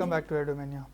Welcome back to एडोमेनिया।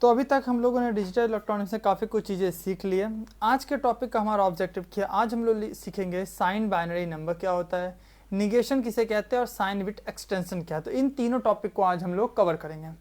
तो अभी तक हम लोगों ने डिजिटल इलेक्ट्रॉनिक्स में काफ़ी कुछ चीज़ें सीख ली है। आज के टॉपिक का हमारा ऑब्जेक्टिव क्या है? आज हम लोग सीखेंगे साइन बाइनरी नंबर क्या होता है, निगेशन किसे कहते हैं और साइन बिट एक्सटेंशन क्या है। तो इन तीनों टॉपिक को आज हम लोग कवर करेंगे।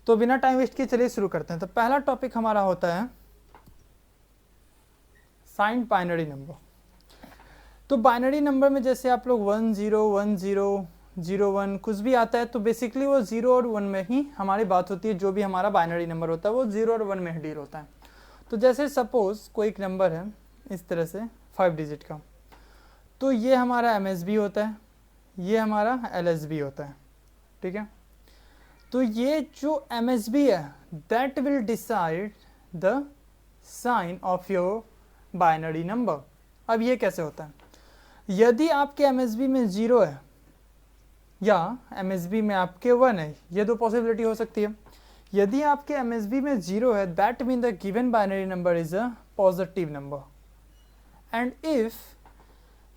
तो बिना टाइम वेस्ट किए चलिए शुरू करते हैं। तो पहला टॉपिक हमारा होता है साइन बाइनरी नंबर। तो बाइनरी नंबर में जैसे आप लोग 1 0 1 0 0 1 कुछ भी आता है, तो बेसिकली वो 0 और 1 में ही हमारी बात होती है। जो भी हमारा बाइनरी नंबर होता है वो 0 और 1 में ही डील होता है। तो जैसे सपोज कोई एक नंबर है इस तरह से 5 डिजिट का, तो ये हमारा MSB होता है, ये हमारा LSB होता है, ठीक है। तो ये जो MSB है that will decide the sign of your binary number. अब ये कैसे होता है? यदि आपके MSB में 0 है या MSB में आपके 1 है, ये दो पॉसिबिलिटी हो सकती है। यदि आपके MSB में 0 है that mean the given binary number is a positive number, and if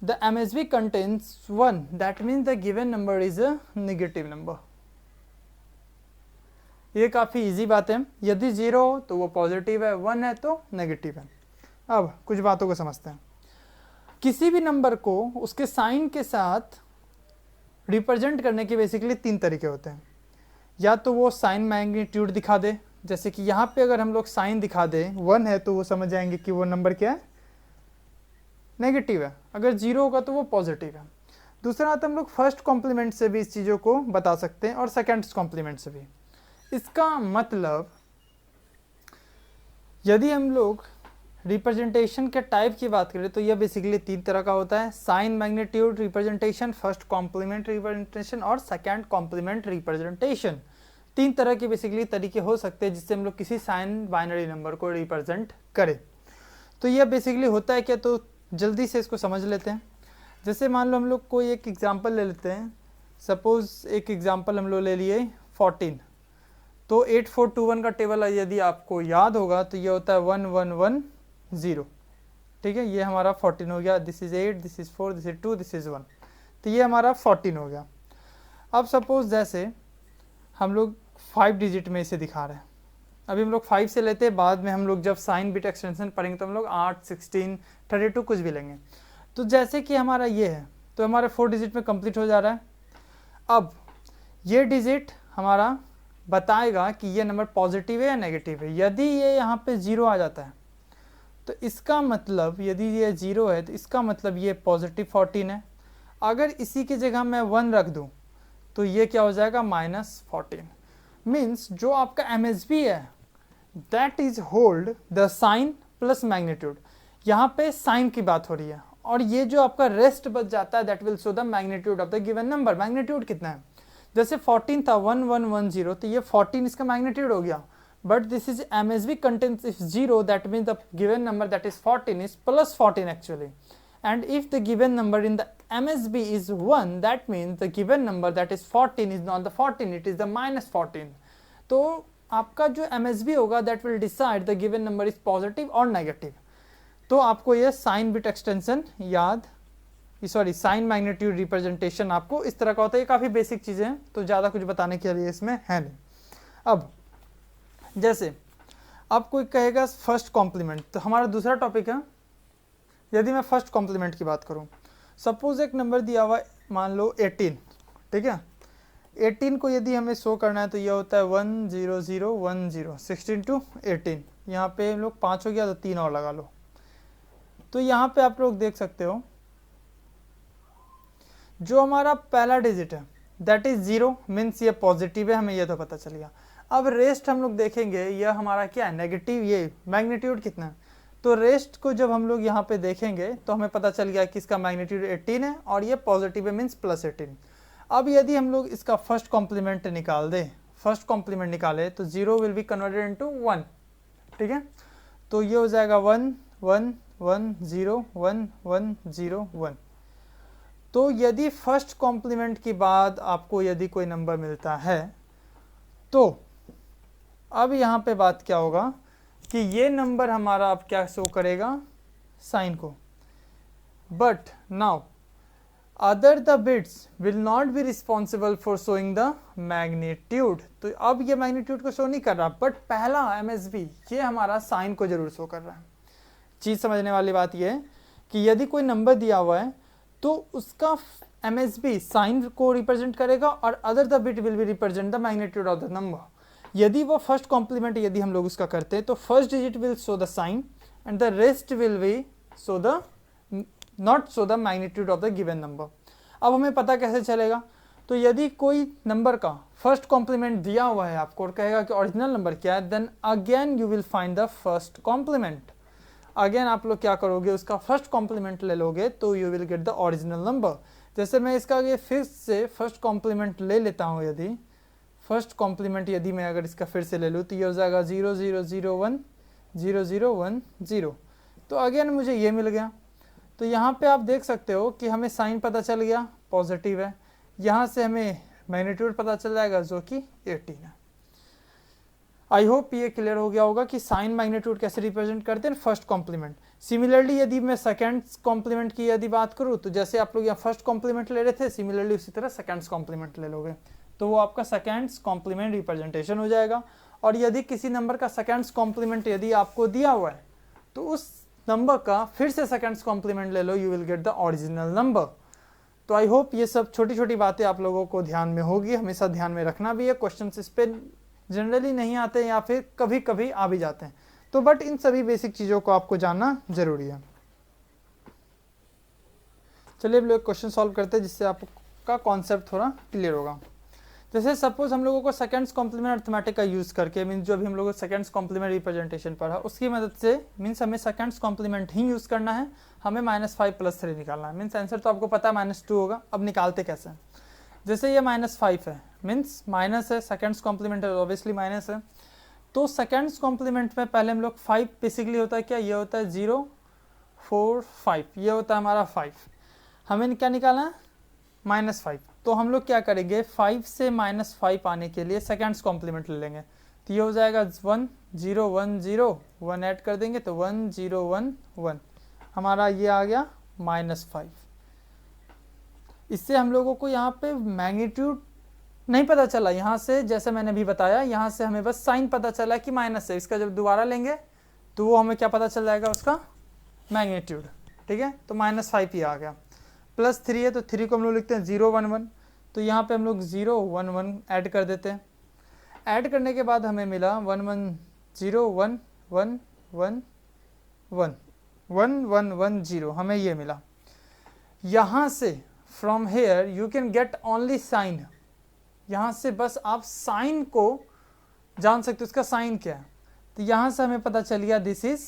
the MSB contains 1 that mean the given number is a negative number. ये काफ़ी इजी बात है। यदि 0 हो तो वो पॉजिटिव है, 1 है तो नेगेटिव है। अब कुछ बातों को समझते हैं। किसी भी नंबर को उसके साइन के साथ रिप्रेजेंट करने के बेसिकली 3 तरीके होते हैं। या तो वो साइन मैग्नीट्यूड दिखा दे, जैसे कि यहाँ पे अगर हम लोग साइन दिखा दे 1 है तो वो समझ जाएंगे कि वो नंबर क्या है, नेगेटिव है। अगर 0 होगा तो वो पॉजिटिव है। दूसरा तो हम लोग फर्स्ट कॉम्प्लीमेंट से भी इस चीज़ों को बता सकते हैं और सेकेंड कॉम्प्लीमेंट से भी। इसका मतलब यदि हम लोग रिप्रेजेंटेशन के टाइप की बात करें तो यह बेसिकली 3 तरह का होता है। Sign magnitude representation, first complement representation और सेकंड कॉम्प्लीमेंट रिप्रेजेंटेशन। 3 तरह के बेसिकली तरीके हो सकते हैं जिससे हम लोग किसी साइन बाइनरी नंबर को रिप्रेजेंट करें। तो यह बेसिकली होता है क्या, तो जल्दी से इसको समझ लेते हैं। जैसे मान लो हम लोग कोई एक एग्जाम्पल ले लेते हैं। सपोज एक एग्जाम्पल हम लोग ले लिए 14। तो 8421 का टेबल यदि आपको याद होगा तो ये होता है 1 1 1 0, ठीक है। ये हमारा 14 हो गया। This is 8, this is 4, this is 2, this is 1। तो ये हमारा 14 हो गया। अब सपोज जैसे हम लोग 5 डिजिट में इसे दिखा रहे हैं। अभी हम लोग 5 से लेते हैं, बाद में हम लोग जब साइन बिट एक्सटेंशन पढ़ेंगे तो हम लोग 8 16 32 कुछ भी लेंगे। तो जैसे कि हमारा ये है तो हमारे 4 डिजिट में कंप्लीट हो जा रहा है। अब ये डिजिट हमारा बताएगा कि ये नंबर पॉजिटिव है या नेगेटिव है। यदि ये यहाँ पे 0 आ जाता है तो इसका मतलब, यदि ये 0 है तो इसका मतलब ये पॉजिटिव 14 है। अगर इसी की जगह मैं 1 रख दूं तो ये क्या हो जाएगा, -14। मीन्स जो आपका MSB है that is hold the sign plus magnitude. यहाँ पे साइन की बात हो रही है और ये जो आपका रेस्ट बच जाता है that will show the magnitude of the given number. Magnitude कितना है, जैसे 14 था 1 1 1 0, तो ये 14 इसका मैग्नीट्यूड हो गया। But this is MSB contains if 0, that means the given number that is 14 is plus 14 actually. And if the given number in the MSB is 1, that means the given number that is 14 is not the 14, it is the -14. तो आपका जो MSB होगा that will decide the given number is positive or negative. तो आपको ये sign bit extension याद, sorry sine magnitude representation आपको इस तरह का होता है। ये काफ़ी बेसिक चीज़ें हैं तो ज़्यादा कुछ बताने के लिए इसमें है नहीं। अब जैसे अब कोई कहेगा फर्स्ट कॉम्प्लीमेंट, तो हमारा दूसरा टॉपिक है। यदि मैं फर्स्ट कॉम्प्लीमेंट की बात करूं, सपोज एक नंबर दिया हुआ मान लो 18, ठीक है। 18 को यदि हमें शो करना है तो यह होता है 1 0 0 1 0, 16 to 18। यहाँ पे हम लोग 5 हो गया तो 3 और लगा लो। तो यहाँ पे आप लोग देख सकते हो जो हमारा पहला डिजिट है दैट इज 0, मीन्स ये पॉजिटिव है, हमें ये तो पता चल गया। अब रेस्ट हम लोग देखेंगे, यह हमारा क्या है, नेगेटिव। ये मैग्नीट्यूड कितना है, तो रेस्ट को जब हम लोग यहाँ पे देखेंगे तो हमें पता चल गया कि इसका मैग्नीट्यूड 18 है और ये पॉजिटिव है मीन्स +18। अब यदि हम लोग इसका फर्स्ट कॉम्प्लीमेंट निकाल दें, फर्स्ट कॉम्प्लीमेंट निकाले तो 0 विल बी कन्वर्टेड इनटू 1, ठीक है। तो ये हो जाएगा 1 1 1 0 1 1 0 1। तो यदि फर्स्ट कॉम्प्लीमेंट के बाद आपको यदि कोई नंबर मिलता है तो अब यहाँ पे बात क्या होगा कि ये नंबर हमारा अब क्या शो करेगा, साइन को। But now other the bits will not be responsible for showing the magnitude. तो अब ये मैग्नीट्यूड को शो नहीं कर रहा, बट पहला MSB ये हमारा साइन को जरूर शो कर रहा है। चीज़ समझने वाली बात ये है कि यदि कोई नंबर दिया हुआ है तो उसका MSB साइन को रिप्रेजेंट करेगा और other the bit will be represent the magnitude of the number. यदि वो फर्स्ट कॉम्प्लीमेंट यदि हम लोग उसका करते हैं तो first digit will show the sign and the rest will be show the not show the magnitude of the given number. अब हमें पता कैसे चलेगा? तो यदि कोई नंबर का फर्स्ट कॉम्प्लीमेंट दिया हुआ है आपको और कहेगा कि ओरिजिनल नंबर क्या है, then again you will find the first complement. Again आप लोग क्या करोगे, उसका फर्स्ट कॉम्प्लीमेंट ले लोगे तो you will get the original number. जैसे मैं इसका ये फिर से फर्स्ट कॉम्प्लीमेंट ले लेता हूँ, यदि फर्स्ट कॉम्प्लीमेंट यदि मैं अगर इसका फिर से ले लूँ तो ये हो जाएगा 0 0 0 1 0 0 1 0। तो अगेन मुझे ये मिल गया। तो यहाँ पे आप देख सकते हो कि हमें साइन पता चल गया, पॉजिटिव है। यहाँ से हमें मैग्नीट्यूड पता चल जाएगा जो कि 18 है। आई होप ये क्लियर हो गया होगा कि साइन मैग्नीट्यूड कैसे रिप्रेजेंट करते हैं फर्स्ट कॉम्प्लीमेंट। सिमिलरली यदि मैं सेकंड कॉम्प्लीमेंट की यदि बात करूँ तो जैसे आप लोग यहाँ फर्स्ट कॉम्प्लीमेंट ले रहे थे, सिमिलरली उसी तरह सेकंड कॉम्प्लीमेंट ले लोगे तो वो आपका सेकंड कॉम्प्लीमेंट रिप्रेजेंटेशन हो जाएगा। और यदि किसी नंबर का सेकंड कॉम्प्लीमेंट यदि आपको दिया हुआ है तो उस नंबर का फिर से सेकंड कॉम्प्लीमेंट ले लो, you will get the original number. तो आई होप ये सब छोटी छोटी बातें आप लोगों को ध्यान में होगी, हमेशा ध्यान में रखना भी है। क्वेश्चन इस पे जनरली नहीं आते या फिर कभी कभी आ भी जाते हैं, तो बट इन सभी बेसिक चीज़ों को आपको जानना जरूरी है। चलिए अब लोग क्वेश्चन सॉल्व करते हैं जिससे आपका कॉन्सेप्ट थोड़ा क्लियर होगा। जैसे सपोज हम लोगों को सेकंड्स कॉम्प्लीमेंट अर्थमेटिक का यूज़ करके मीन्स जो भी हम लोगों को सेकंड्स कॉम्प्लीमेंट रिप्रेजेंटेशन पढ़ा उसकी मदद से मीन्स हमें सेकंड्स कॉम्प्लीमेंट ही यूज़ करना है, हमें -5 + 3 निकालना है। मीन्स आंसर तो आपको पता है -2 होगा। अब निकालते कैसे? जैसे ये -5 है, मीन्स माइनस है, सेकंड्स कॉम्प्लीमेंट है ऑब्वियसली माइनस है। तो सेकंड्स कॉम्प्लीमेंट में पहले हम लोग 5 बेसिकली होता है क्या, ये होता है 0 4 5, ये होता है हमारा 5। हमें क्या निकालना है? -5। तो हम लोग क्या करेंगे, 5 से -5 आने के लिए सेकंड्स कॉम्प्लीमेंट ले लेंगे। तो ये हो जाएगा 1 0 1 0, 1 ऐड कर देंगे तो 1 0 1 1, हमारा ये आ गया -5। इससे हम लोगों को यहाँ पे मैग्नीट्यूड नहीं पता चला, यहाँ से जैसे मैंने भी बताया, यहाँ से हमें बस साइन पता चला कि माइनस है। इसका जब दोबारा लेंगे तो वो हमें क्या पता चल जाएगा, उसका मैग्नीट्यूड। ठीक है, तो -5 ही आ गया। +3 है तो 3 को हम लोग लिखते हैं 0 1 1, तो यहाँ पे हम लोग 0 1 1 ऐड कर देते हैं। ऐड करने के बाद हमें मिला 1 1 0 1 1 1 1 1 1 1 0, हमें ये मिला। यहाँ से from here you can get only sign, यहाँ से बस आप साइन को जान सकते हो, उसका साइन क्या है। तो यहाँ से हमें पता चल गया दिस इज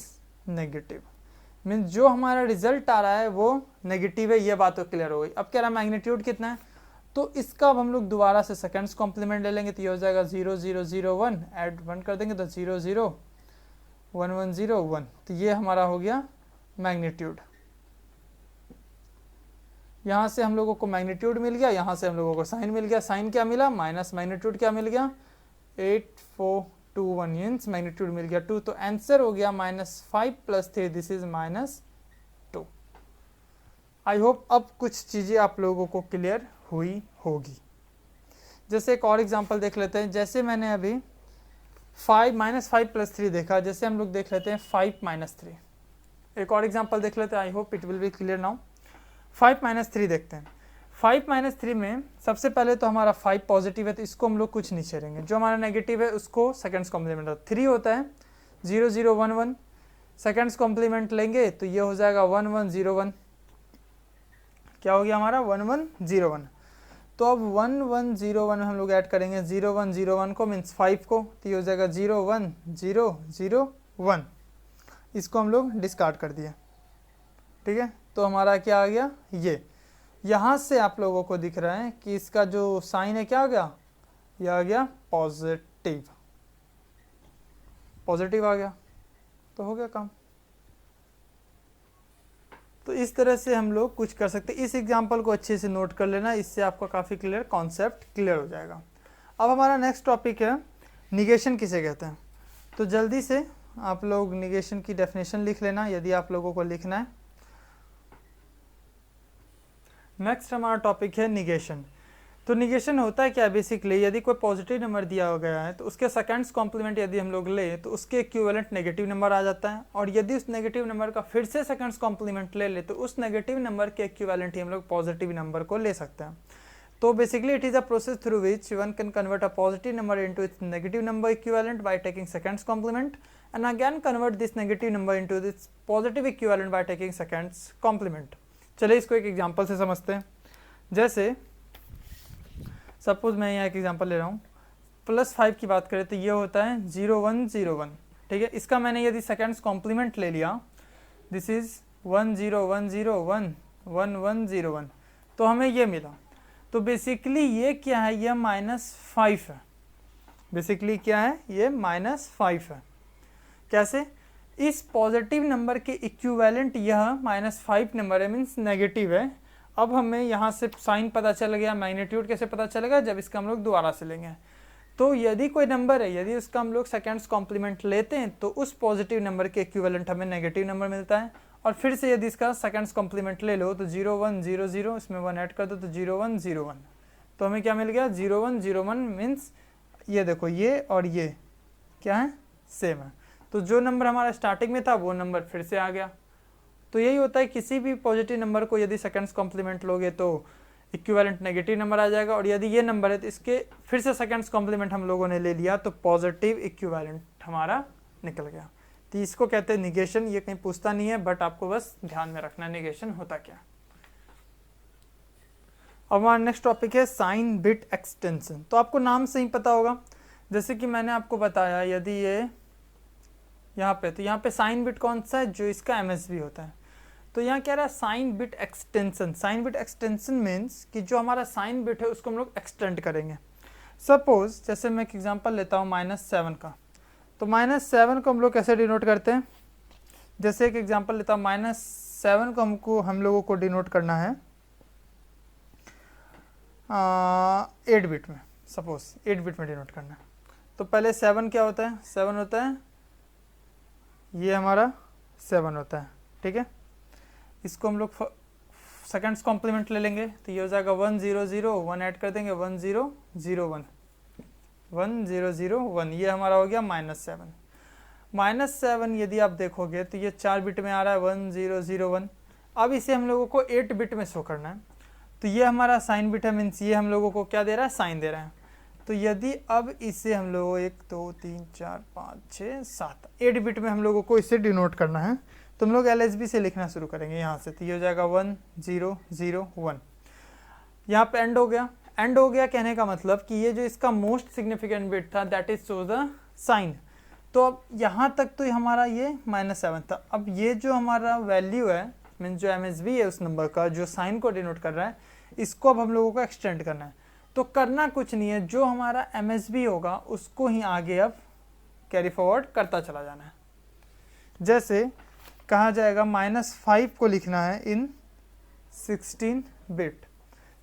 नेगेटिव, मीन्स जो हमारा रिजल्ट आ रहा है वो नेगेटिव है। ये बात तो क्लियर हो गई। अब कह रहा है मैग्नीट्यूड कितना है, तो इसका अब हम लोग दोबारा से सेकंड्स कॉम्प्लीमेंट ले लेंगे। तो ये हो जाएगा 0 0 0 1, ऐड 1 कर देंगे तो 0 0 1 1 0 1, तो ये हमारा हो गया मैग्नीट्यूड। यहाँ से हम लोगों को मैग्नीट्यूड मिल गया, यहाँ से हम लोगों को साइन मिल गया। साइन क्या मिला, माइनस मैग्नीट्यूड क्या मिल गया, 8 4 2 1, मीन्स मैग्नीट्यूड मिल गया 2। तो आंसर हो गया -5 + 3, दिस इज -2। आई होप अब कुछ चीज़ें आप लोगों को क्लियर हुई होगी। जैसे एक और एग्जांपल देख लेते हैं। जैसे मैंने अभी -5 + 3 देखा, जैसे हम लोग देख लेते हैं 5 - 3। एक और एग्जांपल देख लेते हैं, I hope it will be clear now. 5 - 3 देखते हैं। 5 - 3 में सबसे पहले तो हमारा 5 पॉजिटिव है तो इसको हम लोग कुछ नहीं छेड़ेंगे। जो हमारा नेगेटिव है उसको सेकंड्स कॉम्प्लीमेंट 3 होता है 0 0 1 1, सेकंड्स कॉम्प्लीमेंट लेंगे तो ये हो जाएगा 1 1 0 1। क्या हो गया हमारा 1 1 0 1। तो अब 1 1 0 1 हम लोग ऐड करेंगे 0 1 0 1 को, मीन्स 5 को, तो ये हो जाएगा 0 1 0 0 1। इसको हम लोग डिस्कार्ड कर दिए। ठीक है, तो हमारा क्या आ गया, ये यहाँ से आप लोगों को दिख रहा है कि इसका जो साइन है क्या आ गया, ये आ गया पॉजिटिव। पॉजिटिव आ गया तो हो गया काम। तो इस तरह से हम लोग कुछ कर सकते हैं। इस एग्जांपल को अच्छे से नोट कर लेना, इससे आपका काफ़ी क्लियर कॉन्सेप्ट क्लियर हो जाएगा। अब हमारा नेक्स्ट टॉपिक है निगेशन किसे कहते हैं। तो जल्दी से आप लोग निगेशन की डेफिनेशन लिख लेना यदि आप लोगों को लिखना है। नेक्स्ट हमारा टॉपिक है निगेशन। तो निगेशन होता है क्या, बेसिकली यदि कोई पॉजिटिव नंबर दिया गया है तो उसके सेकंड्स कॉम्प्लीमेंट यदि हम लोग ले तो उसके इक्विवेलेंट नेगेटिव नंबर आ जाता है, और यदि उस नेगेटिव नंबर का फिर से सेकंड्स कॉम्प्लीमेंट ले तो उस नेगेटिव नंबर के इक्विवेलेंट ही हम लोग पॉजिटिव नंबर को ले सकते हैं। तो basically it is a process through which one can convert a positive number into its negative number equivalent by taking seconds complement, and again convert this negative number into this positive equivalent by taking seconds complement. चलिए इसको एक example से समझते हैं। जैसे suppose मैं यहाँ एक एग्जांपल ले रहा हूँ, +5 की बात करें तो ये होता है 0101, ठीक है। इसका मैंने यदि सेकंड्स कॉम्प्लीमेंट ले लिया, दिस इज 10101 1101, तो हमें ये मिला। तो बेसिकली ये क्या है, ये -5 है। बेसिकली क्या है, ये -5 है। कैसे, इस पॉजिटिव नंबर के इक्विवेलेंट यह -5 नंबर है, मीन्स नेगेटिव है। अब हमें यहाँ से साइन पता चल गया, मैग्नीट्यूड कैसे पता चलेगा, जब इसका हम लोग दोबारा से लेंगे। तो यदि कोई नंबर है, यदि उसका हम लोग सेकंड्स कॉम्प्लीमेंट लेते हैं तो उस पॉजिटिव नंबर के इक्विवेलेंट हमें नेगेटिव नंबर मिलता है, और फिर से यदि इसका सेकंड्स कॉम्प्लीमेंट ले लो तो 0100, इसमें 1 ऐड कर दो तो 0101, तो हमें क्या मिल गया 0101, मीन्स ये देखो ये और ये क्या है, सेम है। तो जो नंबर हमारा स्टार्टिंग में था वो नंबर फिर से आ गया। तो यही होता है, किसी भी पॉजिटिव नंबर को यदि सेकंड्स कॉम्प्लीमेंट लोगे तो इक्विवेलेंट नेगेटिव नंबर आ जाएगा, और यदि ये नंबर है तो इसके फिर से सेकंड्स कॉम्प्लीमेंट हम लोगों ने ले लिया तो पॉजिटिव इक्विवेलेंट हमारा निकल गया। तो इसको कहते हैं निगेशन। ये कहीं पूछता नहीं है, बट आपको बस ध्यान में रखना निगेशन होता क्या। अब हमारा नेक्स्ट टॉपिक है साइन बिट एक्सटेंशन। तो आपको नाम से ही पता होगा, जैसे कि मैंने आपको बताया, यदि ये यहाँ पे, तो यहाँ पे साइन बिट कौन सा है, जो इसका MSB होता है। तो यहाँ क्या रहा है, sign bit extension. Sign bit extension means कि जो हमारा साइन बिट है उसको हम लोग एक्सटेंड करेंगे। सपोज जैसे मैं एक एग्जांपल लेता हूँ -7 का, तो -7 को हम लोग कैसे डिनोट करते हैं। जैसे एक एग्जांपल लेता हूँ, -7 को हम लोगों को डिनोट करना है 8 बिट में। सपोज 8 बिट में डिनोट करना है, तो पहले 7 क्या होता है, 7 होता है, ये हमारा 7 होता है, ठीक है। इसको हम लोग सेकंड्स कॉम्प्लीमेंट ले लेंगे, तो ये हो जाएगा 1001, ऐड कर देंगे 1001, 1001, ये हमारा हो गया -7। -7 यदि आप देखोगे तो ये 4 बिट में आ रहा है 1001। अब इसे हम लोगों को 8 बिट में शो करना है, तो ये हमारा साइन बिट है, मीन्स ये हम लोगों को क्या दे रहा है, साइन दे रहा है। तो यदि अब इसे हम लोग 1 2 3 4 5 6 7 8 बिट में हम लोगों को इसे डिनोट करना है, तो हम लोग LSB से लिखना शुरू करेंगे यहाँ से। तो ये हो जाएगा 1001, यहाँ पे एंड हो गया। एंड हो गया कहने का मतलब कि ये जो इसका मोस्ट सिग्निफिकेंट बिट था, that is show the sign. तो अब यहाँ तक तो हमारा ये -7 था। अब ये जो हमारा वैल्यू है, मीन्स जो MSB है उस नंबर का, जो साइन को डिनोट कर रहा है, इसको अब हम लोगों को एक्सटेंड करना है। तो करना कुछ नहीं है, जो हमारा MSB होगा उसको ही आगे अब कैरी फॉरवर्ड करता चला जाना है। जैसे कहा जाएगा -5 को लिखना है इन 16 बिट।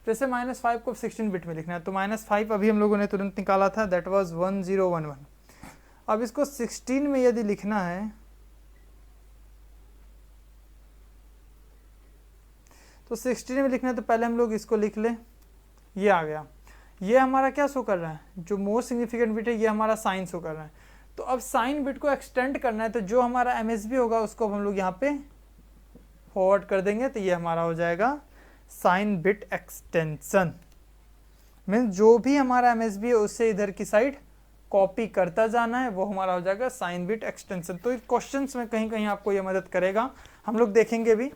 जैसे -5 को 16 बिट में लिखना है, तो -5 अभी हम लोगों ने तुरंत निकाला था, दैट वाज 1011। अब इसको 16 में यदि लिखना है तो 16 में लिखना है, तो पहले हम लोग इसको लिख ले, ये आ गया। ये हमारा क्या शो कर रहा है, जो मोस्ट सिग्निफिकेंट बिट है, ये हमारा साइन शो कर रहा है। तो अब साइन बिट को एक्सटेंड करना है, तो जो हमारा MSB होगा उसको हम लोग यहाँ पे फॉरवर्ड कर देंगे, तो ये हमारा हो जाएगा साइन बिट एक्सटेंशन। मीन्स जो भी हमारा MSB है उससे इधर की साइड कॉपी करता जाना है, वो हमारा हो जाएगा साइन बिट एक्सटेंशन। तो इस क्वेश्चंस में कहीं कहीं आपको ये मदद करेगा, हम लोग देखेंगे भी।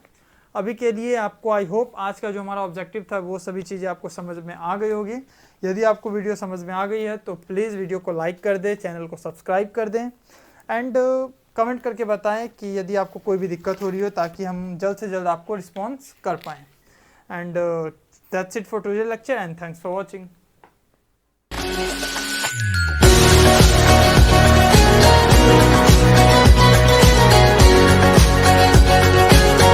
अभी के लिए आपको आई होप आज का जो हमारा ऑब्जेक्टिव था वो सभी चीज़ें आपको समझ में आ गई होगी। यदि आपको वीडियो समझ में आ गई है तो प्लीज़ वीडियो को लाइक कर दें, चैनल को सब्सक्राइब कर दें, एंड कमेंट करके बताएं कि यदि आपको कोई भी दिक्कत हो रही हो, ताकि हम जल्द से जल्द आपको रिस्पॉन्स कर पाएँ। And that's it for today lecture, and thanks for watching.